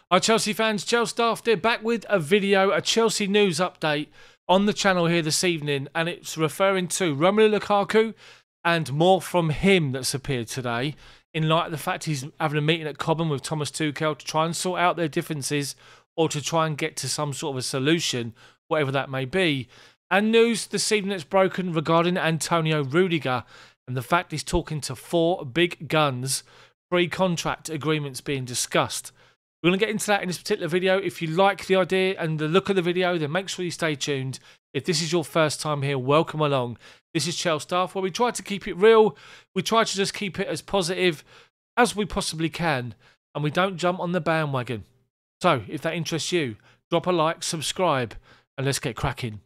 Hi Chelsea fans, Chels Daft here, back with a video, a Chelsea news update on the channel here this evening, and it's referring to Romelu Lukaku and more from him that's appeared today, in light of the fact he's having a meeting at Cobham with Thomas Tuchel to try and sort out their differences or to try and get to some sort of a solution, whatever that may be. And news this evening that's broken regarding Toni Rudiger and the fact he's talking to 4 big guns, pre-contract agreements being discussed. We're going to get into that in this particular video. If you like the idea and the look of the video, then make sure you stay tuned. If this is your first time here, welcome along. This is Chels Daft, where we try to keep it real. We try to just keep it as positive as we possibly can, and we don't jump on the bandwagon. So, if that interests you, drop a like, subscribe, and let's get cracking.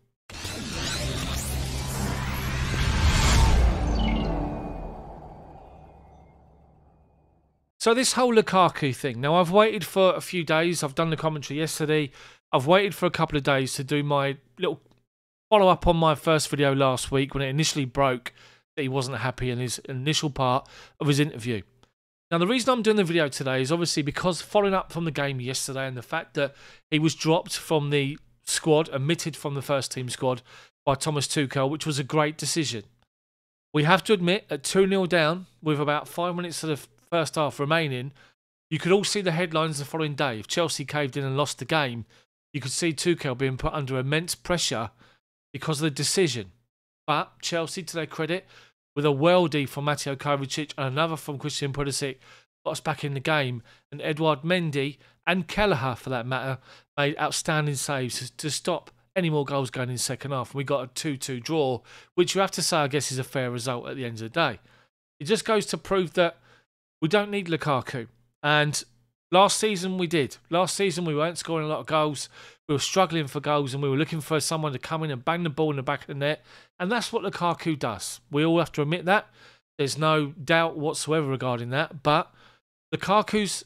So this whole Lukaku thing, now I've waited for a few days, I've done the commentary yesterday, I've waited for a couple of days to do my little follow-up on my first video last week when it initially broke that he wasn't happy in his initial part of his interview. Now the reason I'm doing the video today is obviously because following up from the game yesterday and the fact that he was dropped from the squad, omitted from the first team squad by Thomas Tuchel, which was a great decision. We have to admit, at 2-0 down, with about 5 minutes of the first half remaining, you could all see the headlines the following day. If Chelsea caved in and lost the game, you could see Tuchel being put under immense pressure because of the decision. But Chelsea, to their credit, with a worldie from Mateo Kovacic and another from Christian Pulisic, got us back in the game. And Edouard Mendy and Kelleher, for that matter, made outstanding saves to stop any more goals going in the second half. And we got a 2-2 draw, which you have to say, I guess, is a fair result at the end of the day. It just goes to prove that we don't need Lukaku. And last season we did. Last season we weren't scoring a lot of goals. We were struggling for goals and we were looking for someone to come in and bang the ball in the back of the net. And that's what Lukaku does. We all have to admit that. There's no doubt whatsoever regarding that. But Lukaku's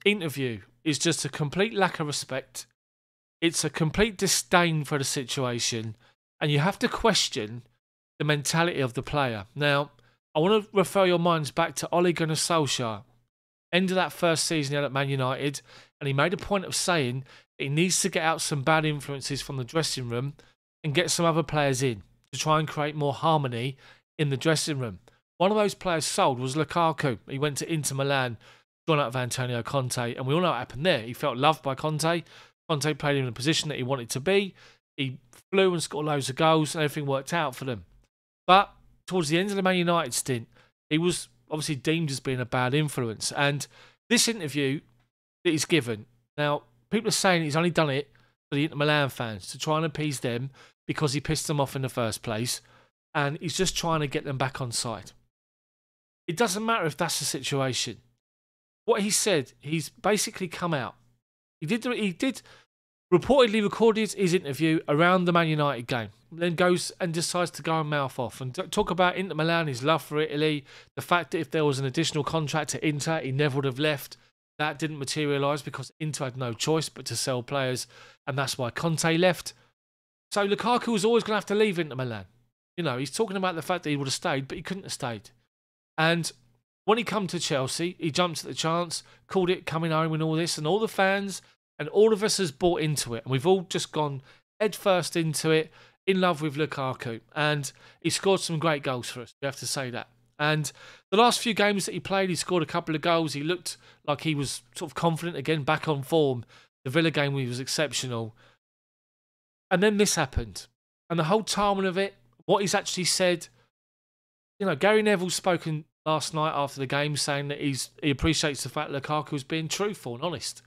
interview is just a complete lack of respect. It's a complete disdain for the situation. And you have to question the mentality of the player. Now, I want to refer your minds back to Ole Gunnar Solskjaer. End of that first season he had at Man United, and he made a point of saying that he needs to get out some bad influences from the dressing room and get some other players in to try and create more harmony in the dressing room. One of those players sold was Lukaku. He went to Inter Milan, drawn out of Antonio Conte, and we all know what happened there. He felt loved by Conte. Conte played him in a position that he wanted to be. He flew and scored loads of goals, and everything worked out for them. But towards the end of the Man United stint, he was obviously deemed as being a bad influence. And this interview that he's given, now, people are saying he's only done it for the Inter Milan fans to try and appease them because he pissed them off in the first place. And he's just trying to get them back on side. It doesn't matter if that's the situation. What he said, he's basically come out. He did reportedly recorded his interview around the Man United game, then goes and decides to go and mouth off and talk about Inter Milan, his love for Italy, the fact that if there was an additional contract to Inter, he never would have left. That didn't materialise because Inter had no choice but to sell players, and that's why Conte left. So Lukaku was always going to have to leave Inter Milan. You know, he's talking about the fact that he would have stayed, but he couldn't have stayed. And when he come to Chelsea, he jumps at the chance, called it coming home and all this, and all the fans and all of us has bought into it, and we've all just gone head first into it, in love with Lukaku. And he scored some great goals for us, we have to say that. And the last few games that he played, he scored a couple of goals. He looked like he was sort of confident again, back on form. The Villa game, he was exceptional. And then this happened. And the whole timing of it, what he's actually said, you know, Gary Neville's spoken last night after the game saying that he appreciates the fact that Lukaku was being truthful and honest.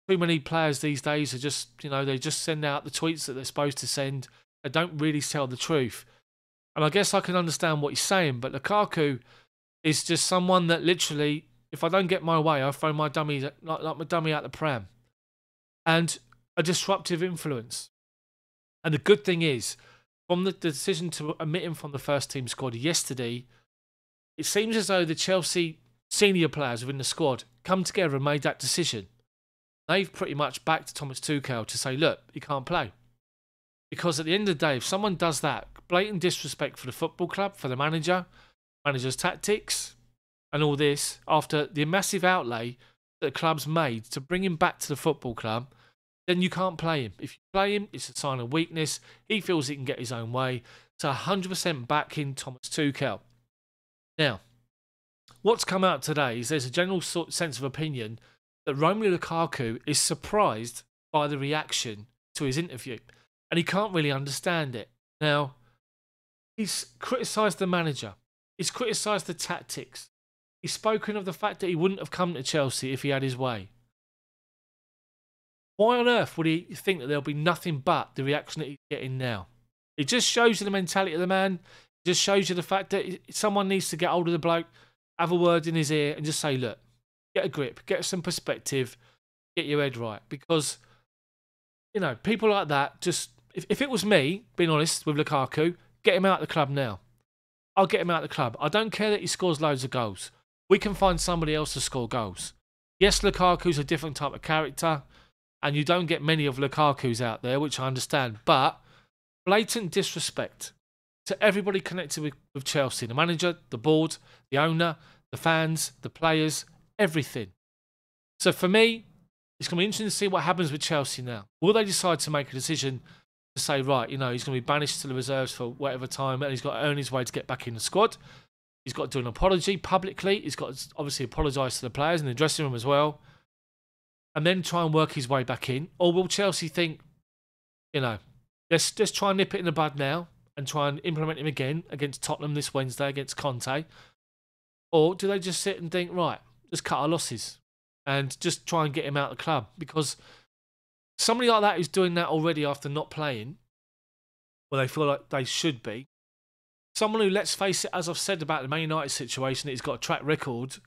Too many players these days are just, you know, they just send out the tweets that they're supposed to send. They don't really tell the truth. And I guess I can understand what he's saying, but Lukaku is just someone that literally, if I don't get my way, I throw my dummy, like my dummy out the pram. And a disruptive influence. And the good thing is, from the decision to omit him from the first team squad yesterday, it seems as though the Chelsea senior players within the squad come together and made that decision. They've pretty much backed Thomas Tuchel to say, look, he can't play. Because at the end of the day, if someone does that, blatant disrespect for the football club, for the manager's tactics, and all this, after the massive outlay that the club's made to bring him back to the football club, then you can't play him. If you play him, it's a sign of weakness. He feels he can get his own way. So 100% back in Thomas Tuchel. Now, what's come out today is there's a general sense of opinion that Romelu Lukaku is surprised by the reaction to his interview. And he can't really understand it. Now, he's criticised the manager. He's criticised the tactics. He's spoken of the fact that he wouldn't have come to Chelsea if he had his way. Why on earth would he think that there'll be nothing but the reaction that he's getting now? It just shows you the mentality of the man. It just shows you the fact that someone needs to get hold of the bloke, have a word in his ear and just say, look, get a grip, get some perspective, get your head right. Because, you know, people like that just... If it was me, being honest, with Lukaku, get him out of the club now. I'll get him out of the club. I don't care that he scores loads of goals. We can find somebody else to score goals. Yes, Lukaku's a different type of character, and you don't get many of Lukaku's out there, which I understand. But blatant disrespect to everybody connected with Chelsea. The manager, the board, the owner, the fans, the players, everything. So for me, it's going to be interesting to see what happens with Chelsea now. Will they decide to make a decision to say, right, you know, he's going to be banished to the reserves for whatever time and he's got to earn his way to get back in the squad. He's got to do an apology publicly. He's got to obviously apologise to the players in the dressing room as well. And then try and work his way back in. Or will Chelsea think, you know, let's try and nip it in the bud now and try and implement him again against Tottenham this Wednesday against Conte? Or do they just sit and think, right, just cut our losses and just try and get him out of the club? Because somebody like that who's doing that already after not playing, well, they feel like they should be. Someone who, let's face it, as I've said about the Man United situation, that he's got a track record.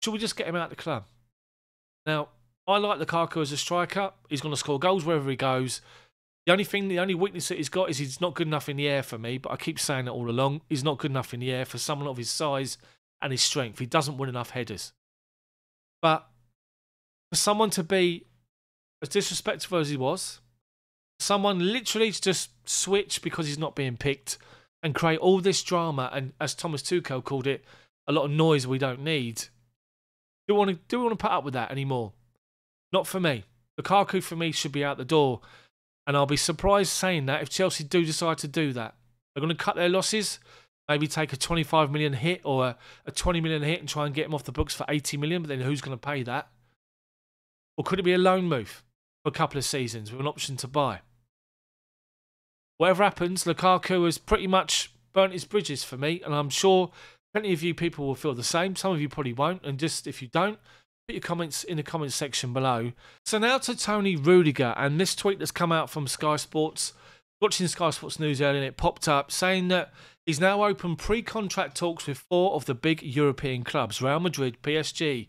Should we just get him out of the club? Now, I like Lukaku as a striker. He's going to score goals wherever he goes. The only weakness that he's got is he's not good enough in the air for me, but I keep saying it all along. He's not good enough in the air for someone of his size and his strength. He doesn't win enough headers. But for someone to be as disrespectful as he was, someone literally to just switch because he's not being picked and create all this drama and, as Thomas Tuchel called it, a lot of noise we don't need. Do we want to put up with that anymore? Not for me. Lukaku for me should be out the door. And I'll be surprised saying that if Chelsea do decide to do that. They're going to cut their losses, maybe take a 25 million hit or a 20 million hit and try and get him off the books for 80 million, but then who's going to pay that? Or could it be a loan move for a couple of seasons with an option to buy? Whatever happens, Lukaku has pretty much burnt his bridges for me, and I'm sure plenty of you people will feel the same. Some of you probably won't, and just if you don't, put your comments in the comments section below. So now to Toni Rudiger, and this tweet that's come out from Sky Sports. Watching Sky Sports News earlier, and it popped up saying that he's now opened pre-contract talks with 4 of the big European clubs, Real Madrid, PSG,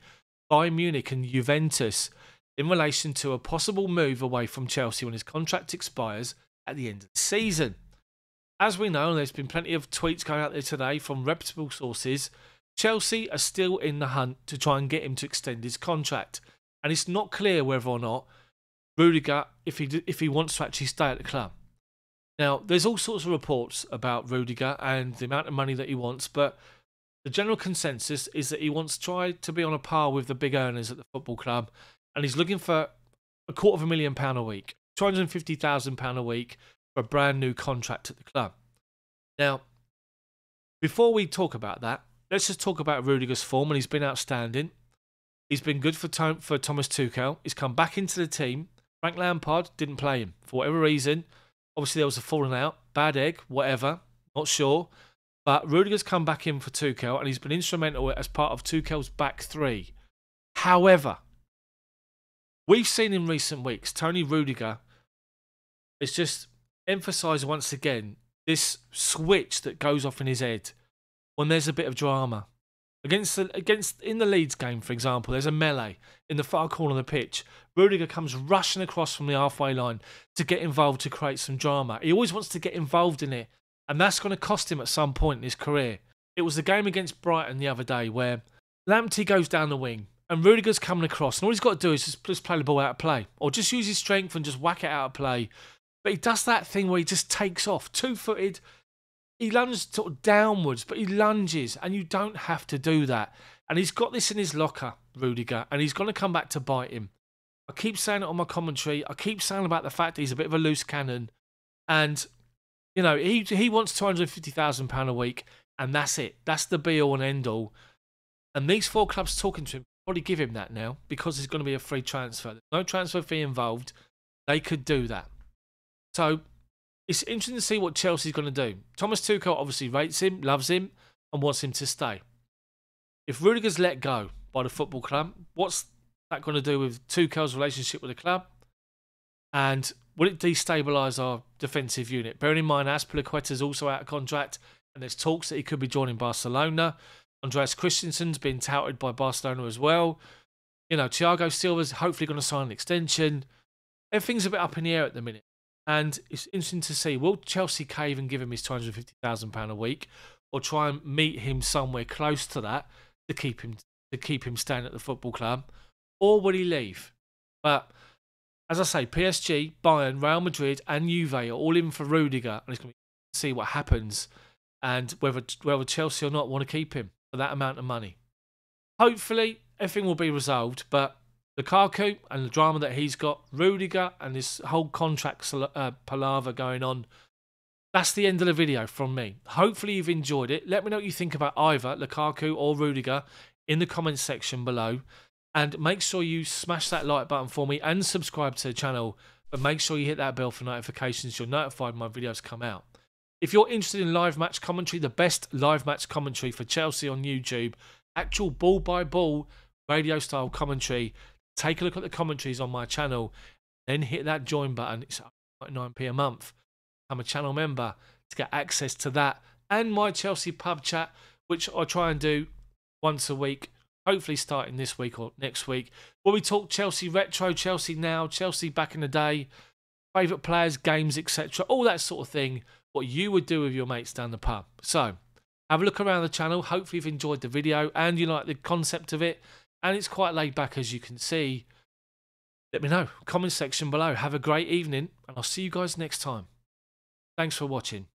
Bayern Munich and Juventus, in relation to a possible move away from Chelsea when his contract expires at the end of the season. As we know, and there's been plenty of tweets going out there today from reputable sources, Chelsea are still in the hunt to try and get him to extend his contract. And it's not clear whether or not Rudiger, if he wants to actually stay at the club. Now, there's all sorts of reports about Rudiger and the amount of money that he wants, but the general consensus is that he wants to try to be on a par with the big earners at the football club, and he's looking for £250,000 a week, £250,000 a week for a brand new contract at the club. Now, before we talk about that, let's just talk about Rudiger's form, and he's been outstanding. He's been good for Thomas Tuchel. He's come back into the team. Frank Lampard didn't play him for whatever reason. Obviously, there was a falling out, bad egg, whatever, not sure. But Rudiger's come back in for Tuchel, and he's been instrumental as part of Tuchel's back three. However, we've seen in recent weeks, Toni Rudiger has just emphasised once again this switch that goes off in his head when there's a bit of drama. Against in the Leeds game, for example, there's a melee in the far corner of the pitch. Rudiger comes rushing across from the halfway line to get involved to create some drama. He always wants to get involved in it, and that's going to cost him at some point in his career. It was the game against Brighton the other day where Lamptey goes down the wing and Rudiger's coming across, and all he's got to do is just play the ball out of play, or just use his strength and just whack it out of play. But he does that thing where he just takes off, two-footed. He lunges sort of downwards, but he lunges, and you don't have to do that. And he's got this in his locker, Rudiger, and he's going to come back to bite him. I keep saying it on my commentary. I keep saying about the fact that he's a bit of a loose cannon. And, you know, he wants £250,000 a week, and that's it. That's the be-all and end-all. And these 4 clubs talking to him probably give him that now because it's going to be a free transfer. There's no transfer fee involved. They could do that. So it's interesting to see what Chelsea's going to do. Thomas Tuchel obviously rates him, loves him, and wants him to stay. If Rudiger's let go by the football club, what's that going to do with Tuchel's relationship with the club? And will it destabilise our defensive unit? Bearing in mind, Azpilicueta's also out of contract, and there's talks that he could be joining Barcelona. Andreas Christensen's been touted by Barcelona as well. You know, Thiago Silva's hopefully going to sign an extension. Everything's a bit up in the air at the minute. And it's interesting to see, will Chelsea cave and give him his £250,000 a week, or try and meet him somewhere close to that to keep him staying at the football club, or will he leave? But as I say, PSG, Bayern, Real Madrid, and Juve are all in for Rudiger, and it's going to see what happens and whether Chelsea or not want to keep him for that amount of money. Hopefully, everything will be resolved, but Lukaku and the drama that he's got, Rudiger and this whole contract palaver going on, that's the end of the video from me. Hopefully you've enjoyed it. Let me know what you think about either Lukaku or Rudiger in the comments section below. And make sure you smash that like button for me and subscribe to the channel. But make sure you hit that bell for notifications. You're notified when my videos come out. If you're interested in live match commentary, the best live match commentary for Chelsea on YouTube, actual ball-by-ball radio-style commentary, take a look at the commentaries on my channel, then hit that join button. It's £9p a month. I'm a channel member to get access to that and my Chelsea pub chat, which I try and do once a week, hopefully starting this week or next week, where we talk Chelsea retro, Chelsea now, Chelsea back in the day, favourite players, games, etc. All that sort of thing, what you would do with your mates down the pub. So have a look around the channel. Hopefully you've enjoyed the video and you like the concept of it. And it's quite laid back, as you can see. Let me know. Comment section below. Have a great evening, and I'll see you guys next time. Thanks for watching.